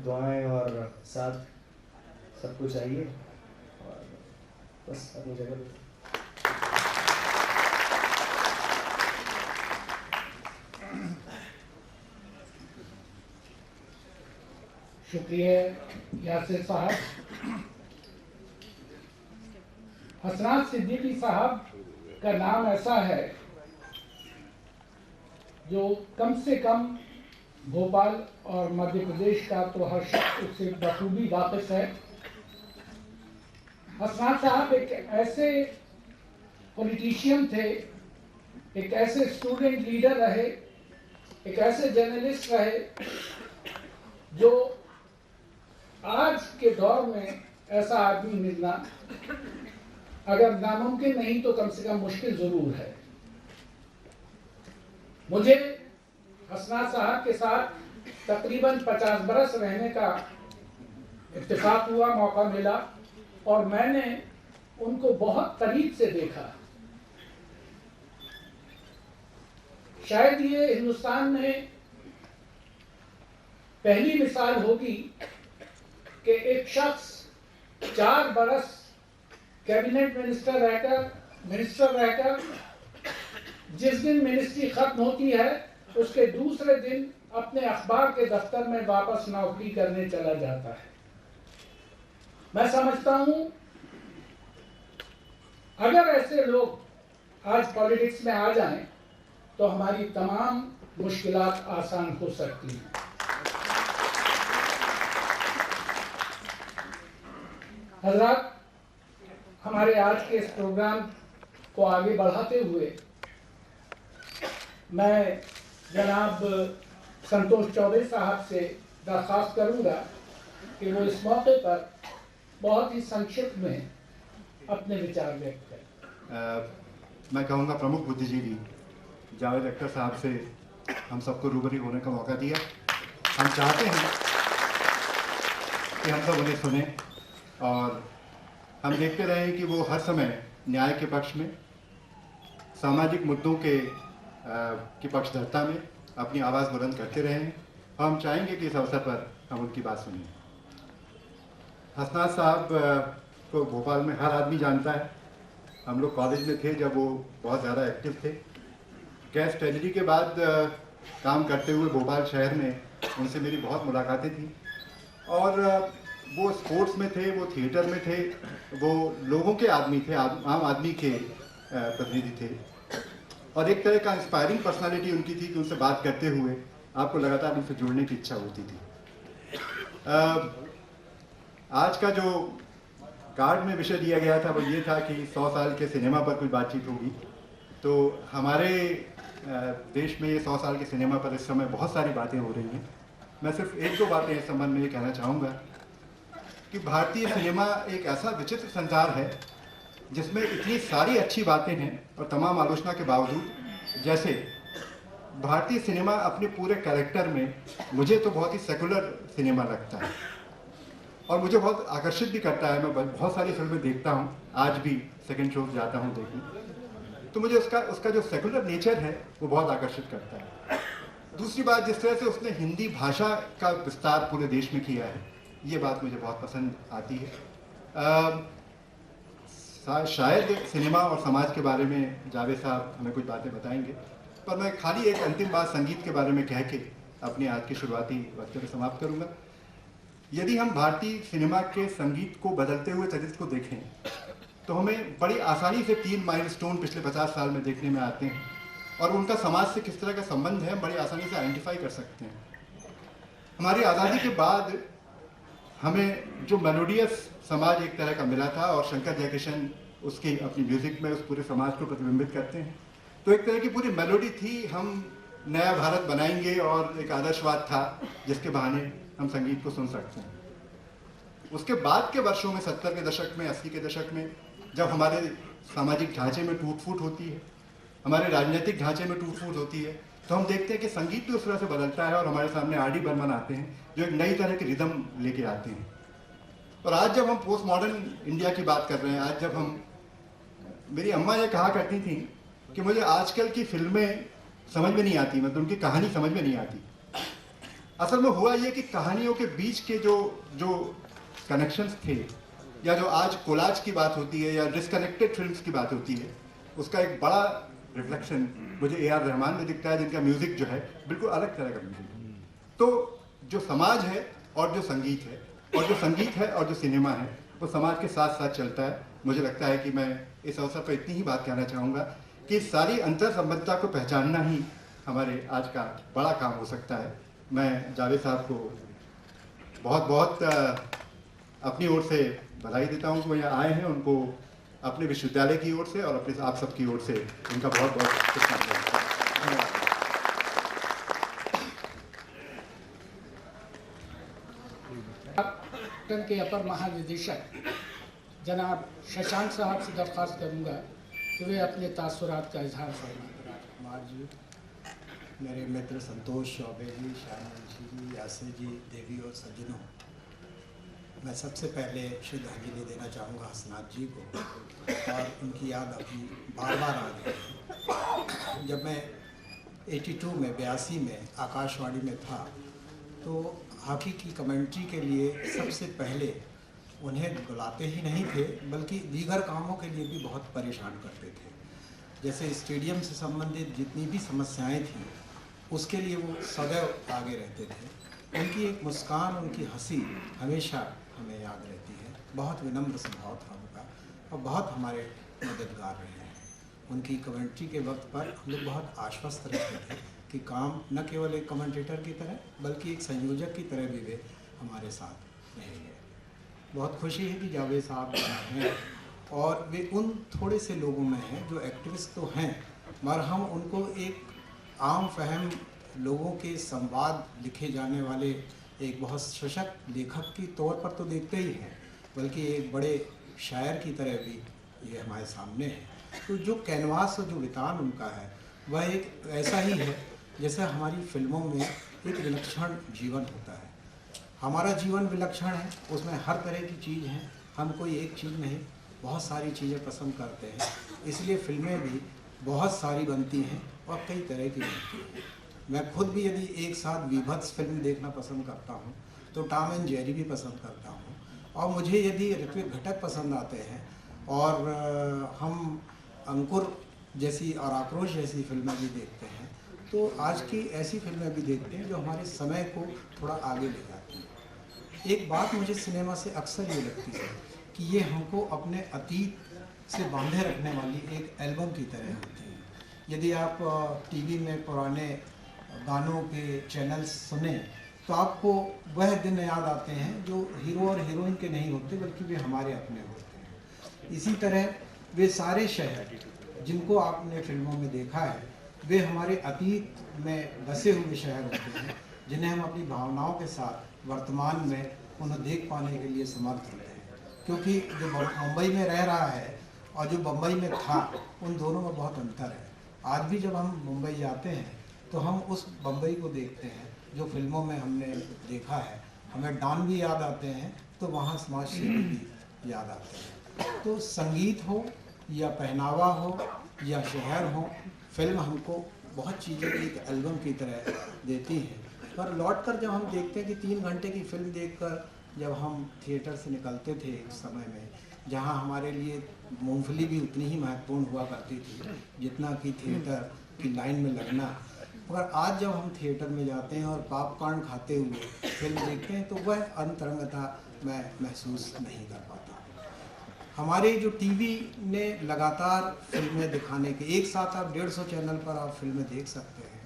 दुआएं और साथ सब कुछ चाहिए और बस अपनी जगह पे। शुक्रिया यासिर साहब। हसनात सिद्दीकी साहब का नाम ऐसा है जो कम से कम भोपाल और मध्य प्रदेश का तो हर शख्स उससे बखूबी वाकिफ है। हसनात साहब एक ऐसे पॉलिटिशियन थे, एक ऐसे स्टूडेंट लीडर रहे, एक ऐसे जर्नलिस्ट रहे जो आज के दौर में ऐसा आदमी मिलना अगर नामुमकिन नहीं तो कम से कम मुश्किल जरूर है। मुझे हसनात साहब के साथ तकरीबन 50 बरस रहने का इत्तेफाक हुआ, मौका मिला और मैंने उनको बहुत करीब से देखा। शायद ये हिंदुस्तान में पहली मिसाल होगी कि एक शख्स 4 बरस कैबिनेट मिनिस्टर रहकर जिस दिन मिनिस्ट्री खत्म होती है उसके दूसरे दिन अपने अखबार के दफ्तर में वापस नौकरी करने चला जाता है। मैं समझता हूं अगर ऐसे लोग आज पॉलिटिक्स में आ जाएं तो हमारी तमाम मुश्किलात आसान हो सकती हैं। हज़रात, हमारे आज के इस प्रोग्राम को आगे बढ़ाते हुए मैं जनाब संतोष चौबे साहब से दरख्वास्त करूंगा कि वो इस मौके पर बहुत ही संक्षिप्त में अपने विचार व्यक्त करें। मैं कहूँगा प्रमुख बुद्धिजीवी जावेद अख्तर साहब से हम सबको रूबरू होने का मौका दिया। हम चाहते हैं कि हम सब उन्हें सुने और हम देखते रहे कि वो हर समय न्याय के पक्ष में, सामाजिक मुद्दों की पक्षधरता में अपनी आवाज़ बुलंद करते रहें। हम चाहेंगे कि इस अवसर पर हम उनकी बात सुनें। हसनात साहब को भोपाल में हर आदमी जानता है। हम लोग कॉलेज में थे जब वो बहुत ज़्यादा एक्टिव थे। गैस ट्रेजेडी के बाद काम करते हुए भोपाल शहर में उनसे मेरी बहुत मुलाकातें थी और वो स्पोर्ट्स में थे, वो थिएटर में थे, वो लोगों के आदमी थे, आम आदमी के प्रतिनिधि थे और एक तरह का इंस्पायरिंग पर्सनालिटी उनकी थी कि उनसे बात करते हुए आपको लगातार उनसे जुड़ने की इच्छा होती थी। आज का जो कार्ड में विषय दिया गया था वो ये था कि 100 साल के सिनेमा पर कोई बातचीत होगी। तो हमारे देश में ये 100 साल के सिनेमा पर इस समय बहुत सारी बातें हो रही हैं। मैं सिर्फ 1-2 बातें इस संबंध में ये कहना चाहूँगा कि भारतीय सिनेमा एक ऐसा विचित्र संसार है जिसमें इतनी सारी अच्छी बातें हैं और तमाम आलोचना के बावजूद, जैसे भारतीय सिनेमा अपने पूरे कैरेक्टर में मुझे तो बहुत ही सेकुलर सिनेमा लगता है और मुझे बहुत आकर्षित भी करता है। मैं बहुत सारी फिल्में देखता हूँ, आज भी सेकंड शोज जाता हूँ देखने, तो मुझे उसका जो सेकुलर नेचर है वो बहुत आकर्षित करता है। दूसरी बात, जिस तरह से उसने हिंदी भाषा का विस्तार पूरे देश में किया है, ये बात मुझे बहुत पसंद आती है। शायद सिनेमा और समाज के बारे में जावेद साहब हमें कुछ बातें बताएंगे, पर मैं खाली एक अंतिम बात संगीत के बारे में कह के अपनी आज की शुरुआती वक्तव्य समाप्त करूंगा। यदि हम भारतीय सिनेमा के संगीत को बदलते हुए चरित्र को देखें तो हमें बड़ी आसानी से 3 माइलस्टोन पिछले 50 साल में देखने में आते हैं और उनका समाज से किस तरह का संबंध है बड़ी आसानी से आइडेंटिफाई कर सकते हैं। हमारी आज़ादी के बाद हमें जो मेलोडियस समाज एक तरह का मिला था और शंकर जयकिशन उसकी अपनी म्यूज़िक में उस पूरे समाज को प्रतिबिंबित करते हैं, तो एक तरह की पूरी मेलोडी थी, हम नया भारत बनाएंगे और एक आदर्शवाद था जिसके बहाने हम संगीत को सुन सकते हैं। उसके बाद के वर्षों में 70 के दशक में, 80 के दशक में, जब हमारे सामाजिक ढांचे में टूट फूट होती है, हमारे राजनीतिक ढांचे में टूट फूट होती है, तो हम देखते हैं कि संगीत भी उस तरह से बदलता है और हमारे सामने आर.डी. बर्मन आते हैं जो एक नई तरह की रिदम लेके आते हैं। और आज जब हम पोस्ट मॉडर्न इंडिया की बात कर रहे हैं, आज जब हम, मेरी अम्मा ये कहा करती थी कि मुझे आजकल की फिल्में समझ में नहीं आती, मतलब उनकी कहानी समझ में नहीं आती। असल में हुआ ये कि कहानियों के बीच के जो जो कनेक्शंस थे, या जो आज कोलाज की बात होती है या डिस्कनेक्टेड फिल्म्स की बात होती है, उसका एक बड़ा रिफ्लेक्शन मुझे ए.आर. रहमान में दिखता है, जिनका म्यूजिक जो है बिल्कुल अलग तरह का म्यूजिक है। तो जो समाज है और जो संगीत है, और जो संगीत है और जो सिनेमा है, वो समाज के साथ साथ चलता है। मुझे लगता है कि मैं इस अवसर पर इतनी ही बात कहना चाहूँगा कि सारी अंतर संबद्धता को पहचानना ही हमारे आज का बड़ा काम हो सकता है। मैं जावेद साहब को बहुत बहुत अपनी ओर से बधाई देता हूँ कि वो यहाँ आए हैं। उनको अपने विश्वविद्यालय की ओर से और अपने आप सबकी ओर से उनका बहुत बहुत धन्यवाद। के अपर महानिदेशक जनाब शशांक साहब से दरख्वास्त करूंगा कि वे अपने तासुरात का इजहार फरमाएं। कुमार जी, मेरे मित्र संतोष चौबे जी, श्यामल जी, यासिर जी, देवी और सज्जनों, मैं सबसे पहले श्रद्धांजलि देना चाहूँगा हसनाथ जी को। और उनकी याद अभी बार बार आ रही है। जब मैं 82 में आकाशवाणी में था, तो हॉकी की कमेंट्री के लिए सबसे पहले उन्हें बुलाते ही नहीं थे, बल्कि दीगर कामों के लिए भी बहुत परेशान करते थे। जैसे स्टेडियम से संबंधित जितनी भी समस्याएं थीं, उसके लिए वो सदैव आगे रहते थे। उनकी एक मुस्कान, उनकी हंसी हमेशा हमें याद रहती है। बहुत विनम्र स्वभाव था उनका और बहुत हमारे मददगार रहे हैं। उनकी कमेंट्री के वक्त पर हम लोग बहुत आश्वस्त रहते थे कि काम न केवल एक कमेंटेटर की तरह, बल्कि एक संयोजक की तरह भी वे हमारे साथ रहेंगे। बहुत खुशी है कि जावेद साहब हैं और वे उन थोड़े से लोगों में हैं जो एक्टिविस्ट तो हैं, मगर हम उनको एक आम फहम लोगों के संवाद लिखे जाने वाले एक बहुत सशक्त लेखक के तौर पर तो देखते ही हैं, बल्कि एक बड़े शायर की तरह भी ये हमारे सामने है। तो जो कैनवास और जो वितान उनका है, वह एक ऐसा ही है जैसे हमारी फिल्मों में एक विलक्षण जीवन होता है। हमारा जीवन विलक्षण है, उसमें हर तरह की चीज़ है। हम कोई एक चीज़ नहीं, बहुत सारी चीज़ें पसंद करते हैं, इसलिए फिल्में भी बहुत सारी बनती हैं और कई तरह की बनती हैं। मैं खुद भी यदि एक साथ विभत्स फिल्म देखना पसंद करता हूँ, तो टॉम एंड जेरी भी पसंद करता हूँ। और मुझे यदि ऋत्विक घटक पसंद आते हैं और हम अंकुर जैसी और आक्रोश जैसी फिल्में भी देखते हैं, तो आज की ऐसी फिल्में भी देखते हैं जो हमारे समय को थोड़ा आगे ले जाती हैं। एक बात मुझे सिनेमा से अक्सर ये लगती है कि ये हमको अपने अतीत से बांधे रखने वाली एक एल्बम की तरह होती है। यदि आप टीवी में पुराने गानों के चैनल्स सुने, तो आपको वह दिन याद आते हैं जो हीरो और हीरोइन के नहीं होते, बल्कि वे हमारे अपने होते हैं। इसी तरह वे सारे शहर जिनको आपने फिल्मों में देखा है, वे हमारे अतीत में बसे हुए शहर होते हैं, जिन्हें हम अपनी भावनाओं के साथ वर्तमान में उन्हें देख पाने के लिए समर्थ होते हैं। क्योंकि जो मुंबई में रह रहा है और जो बम्बई में था, उन दोनों में बहुत अंतर है। आज भी जब हम मुंबई जाते हैं तो हम उस बम्बई को देखते हैं जो फिल्मों में हमने देखा है। हमें डॉन भी याद आते हैं, तो वहाँ समाज सेवी भी याद आते हैं। तो संगीत हो या पहनावा हो या शहर हो, फिल्म हमको बहुत चीज़ें एक एल्बम की तरह देती हैं। पर लौट कर जब हम देखते हैं कि 3 घंटे की फिल्म देखकर जब हम थिएटर से निकलते थे एक समय में, जहां हमारे लिए मूंगफली भी उतनी ही महत्वपूर्ण हुआ करती थी जितना कि थिएटर की लाइन में लगना, मगर आज जब हम थिएटर में जाते हैं और पॉपकॉर्न खाते हुए फिल्म देखते हैं, तो वह अंतरंगता मैं महसूस नहीं कर पाता। हमारे जो टीवी ने लगातार फिल्में दिखाने के, एक साथ आप 150 चैनल पर आप फिल्में देख सकते हैं।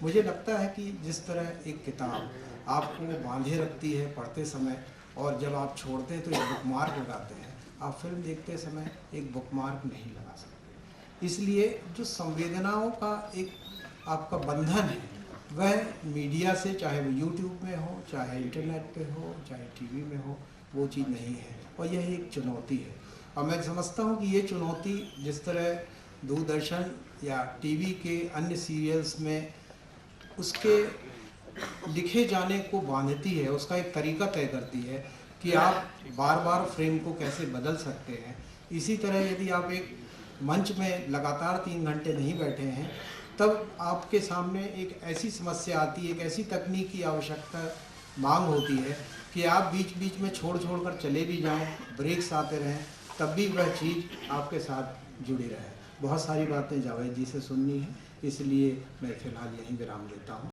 मुझे लगता है कि जिस तरह एक किताब आपको बांधे रखती है पढ़ते समय, और जब आप छोड़ते हैं तो एक बुकमार्क लगाते हैं, आप फिल्म देखते समय एक बुकमार्क नहीं लगा सकते। इसलिए जो संवेदनाओं का एक आपका बंधन है, वह मीडिया से, चाहे वो यूट्यूब में हो, चाहे इंटरनेट पे हो, चाहे टीवी में हो, वो चीज़ नहीं है। और यह एक चुनौती है। और मैं समझता हूँ कि ये चुनौती जिस तरह दूरदर्शन या टीवी के अन्य सीरियल्स में उसके लिखे जाने को बांधती है, उसका एक तरीका तय करती है कि आप बार बार फ्रेम को कैसे बदल सकते हैं। इसी तरह यदि आप एक मंच में लगातार 3 घंटे नहीं बैठे हैं, तब आपके सामने एक ऐसी समस्या आती है, एक ऐसी तकनीक की आवश्यकता मांग होती है कि आप बीच बीच में छोड़ कर चले भी जाएं, ब्रेक्स आते रहें, तब भी वह चीज़ आपके साथ जुड़ी रहे। बहुत सारी बातें जावेद जी से सुननी है, इसलिए मैं फ़िलहाल यहीं विराम देता हूँ।